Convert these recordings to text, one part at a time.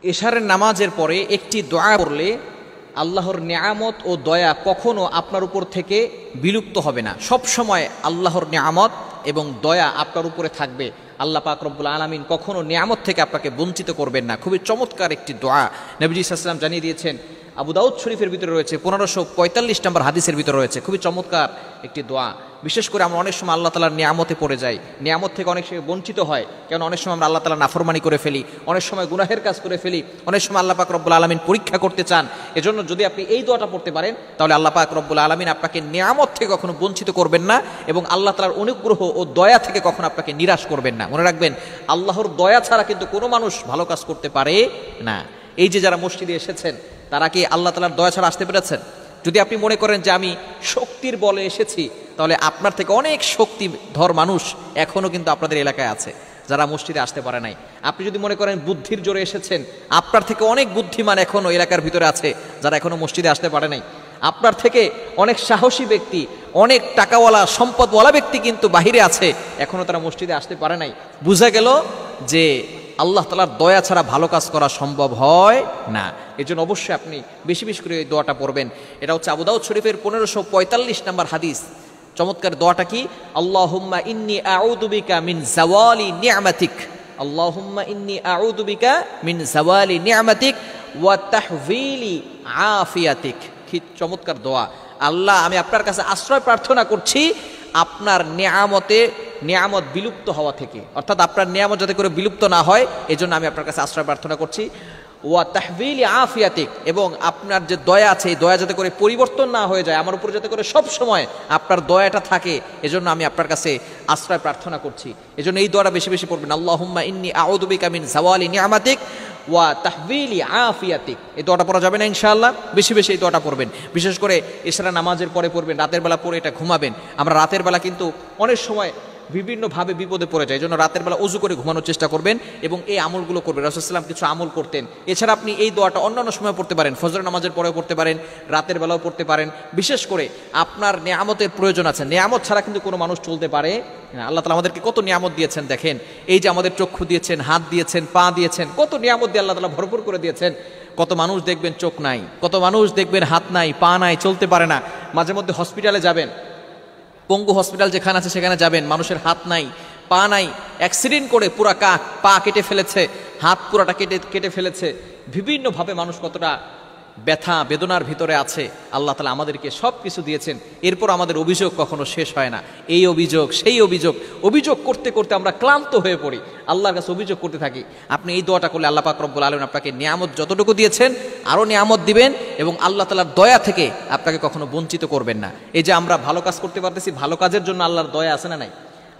এশারের নামাজের পরে একটি দোয়া পড়লে আল্লাহর নেয়ামত ও দয়া কখনো আপনার উপর থেকে বিলুপ্ত হবে না। সব সময় আল্লাহর নেয়ামত এবং দয়া আপনার উপরে থাকবে। আল্লাহ পাক রব্বুল আলামিন কখনো নেয়ামত থেকে আপনাকে বঞ্চিত করবেন না। খুবই চমৎকার একটি দোয়া নবীজি সাল্লাল্লাহু আলাইহি ওয়াসাল্লাম জানিয়ে দিয়েছেন। আবু দাউদ শরীফের ভিতরে রয়েছে, 1545 নম্বর হাদিসের ভিতরে রয়েছে। খুবই চমৎকার একটি দোয়া। বিশেষ করে আমরা অনেক সময় আল্লাহ তাআলার নিয়ামতে পড়ে যাই, নিয়ামত থেকে অনেক সময় বঞ্চিত হয়। কারণ অনেক সময় আমরা আল্লাহ তাআলার নাফরমানি করে ফেলি, অনেক সময় গুনাহের কাজ করে ফেলি, অনেক সময় আল্লাহ পাক রব্বুল আলামিন পরীক্ষা করতে চান। এজন্য যদি আপনি এই দোয়াটা পড়তে পারেন তাহলে আল্লাহ পাক রব্বুল আলামিন আপনাকে নিয়ামত থেকে কখনো বঞ্চিত করবেন না এবং আল্লাহ তাআলার অনুগ্রহ ও দয়া থেকে কখনো আপনাকে নিরাশ করবেন না। মনে রাখবেন, আল্লাহর দয়া ছাড়া কিন্তু কোনো মানুষ ভালো কাজ করতে পারে না। এই যে যারা মসজিদে এসেছেন তারা কি আল্লাহ তাআলার দয়া ছাড়া আসতে পেরেছেন? যদি আপনি মনে করেন যে আমি শক্তির বলে এসেছি, তাহলে আপনার থেকে অনেক শক্তিধর মানুষ এখনো কিন্তু আপনাদের এলাকায় আছে যারা মসজিদে আসতে পারে নাই। আপনি যদি মনে করেন বুদ্ধির জোরে এসেছেন, আপনার থেকে অনেক বুদ্ধিমান এখনো এলাকার ভিতরে আছে যারা এখনো মসজিদে আসতে পারে নাই। আপনার থেকে অনেক সাহসী ব্যক্তি, অনেক টাকাওয়ালা সম্পদওয়ালা ব্যক্তি কিন্তু বাহিরে আছে, এখনো তারা মসজিদে আসতে পারে নাই। বোঝা গেল যে আল্লাহ তাআলার দয়া ছাড়া ভালো কাজ করা সম্ভব হয় না। এই জন্য অবশ্যই আপনি বেশি বেশি করে এই দোয়াটা পড়বেন। এটা হচ্ছে আবু দাউদ শরীফের 1545 নম্বর হাদিস। চমৎকার দোয়াটা কি? আল্লাহুম্মা ইন্নী আউযু বিকা মিন যাওয়ালি নি'মাতিক, আল্লাহুম্মা ইন্নী আউযু বিকা মিন যাওয়ালি নি'মাতিক ওয়া তাহভিলি আফিয়াতিক। কি চমৎকার দোয়া! আল্লাহ, আমি আপনার কাছে আশ্রয় প্রার্থনা করছি আপনার নিয়ামত বিলুপ্ত হওয়া থেকে, অর্থাৎ আপনার নিয়ামত যাতে করে বিলুপ্ত না হয় এজন্য আমি আপনার কাছে আশ্রয় প্রার্থনা করছি। ওয়া তাহভিলি আফিয়াতিক, এবং আপনার যে দয়া আছে এই দয়া যাতে করে পরিবর্তন না হয়ে যায়, আমার উপর যাতে করে সব সময় আপনার দয়াটা থাকে, এজন্য আমি আপনার কাছে আশ্রয় প্রার্থনা করছি। এজন্য এই দোয়াটা বেশি বেশি পড়বেন। আল্লাহুম্মা ইন্নী আউযু বিকা মিন যাওয়ালি নি'মাতিক ওয়া তাহভিলি আফিয়াতিক। এই দোয়াটা পড়া যাবে না ইনশাআল্লাহ? বেশি বেশি এই দোয়াটা পড়বেন। বিশেষ করে এশারা নামাজের পরে পড়বেন, রাতের বেলা পড়ে এটা ঘুমাবেন। আমরা রাতের বেলা কিন্তু অনেক সময় বিভিন্নভাবে বিপদে পড়ে যায়, এই জন্য রাতের বেলা ওযু করে ঘুমানোর চেষ্টা করবেন এবং এই আমলগুলো করবেন। রাসূলুল্লাহ সাল্লাল্লাহু আলাইহি ওয়াসাল্লাম কিছু আমল করতেন। এছাড়া আপনি এই দোয়াটা অন্যান্য সময় পড়তে পারেন, ফজর নামাজের পরেও পড়তে পারেন, রাতের বেলাও পড়তে পারেন। বিশেষ করে আপনার নিয়ামতের প্রয়োজন আছে, নিয়ামত ছাড়া কিন্তু কোনো মানুষ চলতে পারে না। আল্লাহ তাআলা আমাদেরকে কত নিয়ামত দিয়েছেন দেখেন। এই যে আমাদের চক্ষু দিয়েছেন, হাত দিয়েছেন, পা দিয়েছেন, কত নিয়ামত দিয়ে আল্লাহ তাআলা ভরপুর করে দিয়েছেন। কত মানুষ দেখবেন চোখ নাই, কত মানুষ দেখবেন হাত নাই, পা নাই, চলতে পারে না। মাঝে মধ্যে হসপিটালে যাবেন, পঙ্গু হসপিটাল যেখানে আছে সেখানে যাবেন, মানুষের হাত নাই, পা নাই, অ্যাক্সিডেন্ট করে পুরা পা কেটে ফেলেছে, হাত পুরাটা কেটে ফেলেছে। বিভিন্নভাবে মানুষ কতটা ব্যথা বেদনার ভিতরে আছে। আল্লাহ তাআলা আমাদেরকে সব কিছু দিয়েছেন, এরপর আমাদের অভিযোগ কখনো শেষ হয় না। এই অভিযোগ সেই অভিযোগ করতে করতে আমরা ক্লান্ত হয়ে পড়ি, আল্লাহর কাছে অভিযোগ করতে থাকি। আপনি এই দোয়াটা করলে আল্লাহ পাক রব্বুল আলামিন আপনাকে নিয়ামত যতটুকু দিয়েছেন আরও নিয়ামত দিবেন এবং আল্লাহ তাআলার দয়া থেকে আপনাকে কখনো বঞ্চিত করবেন না। এই যে আমরা ভালো কাজ করতে পারতেছি, ভালো কাজের জন্য আল্লাহর দয়া আছে না নাই?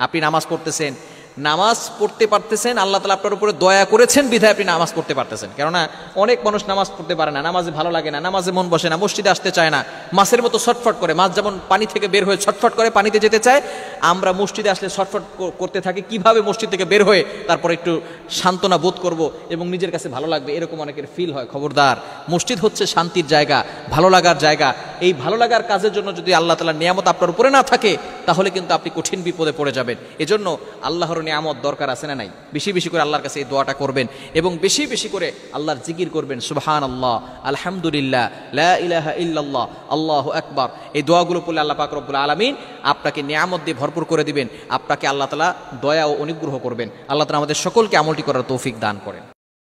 আপনি নামাজ পড়তেছেন, নামাজ পড়তে পারতেছেন, আল্লাহ তাআলা আপনার উপরে দয়া করেছেন বিধায় আপনি নামাজ পড়তে পারতেছেন। কেননা অনেক মানুষ নামাজ পড়তে পারে না, নামাজে ভালো লাগে না, নামাজে মন বসে না, মসজিদে আসতে চায় না, মাছের মতো ছটফট করে। মাছ যেমন পানি থেকে বের হয়ে ছটফট করে পানিতে যেতে চায়, আমরা মসজিদে আসলে ছটফট করতে থাকি কিভাবে মসজিদ থেকে বের হয়ে তারপর একটু সান্ত্বনা বোধ করব এবং নিজের কাছে ভালো লাগবে, এরকম অনেকের ফিল হয়। খবরদার, মসজিদ হচ্ছে শান্তির জায়গা, ভালো লাগার জায়গা। এই ভালো লাগার কাজের জন্য যদি আল্লাহ তাআলার নিয়ামত আপনার উপরে না থাকে তাহলে কিন্তু আপনি কঠিন বিপদে পড়ে যাবেন। এজন্য আল্লাহর নিয়ামত দরকার আছে না নাই? বেশি বেশি করে আল্লাহর কাছে এই দোয়াটা করবেন এবং বেশি বেশি করে আল্লাহর জিকির করবেন। সুবহানাল্লাহ, আলহামদুলিল্লাহ, লা ইলাহা ইল্লাল্লাহ, আল্লাহু আকবার। এই দোয়াগুলো পড়লে আল্লাহ পাক রব্বুল আলামিন আপনাকে নিয়ামত দিয়ে ভরপুর করে দিবেন, আপনাকে আল্লাহ তাআলা দয়া ও অনুগ্রহ করবেন। আল্লাহ তাআলা আমাদের সকলকে আমলটি করার তৌফিক দান করেন।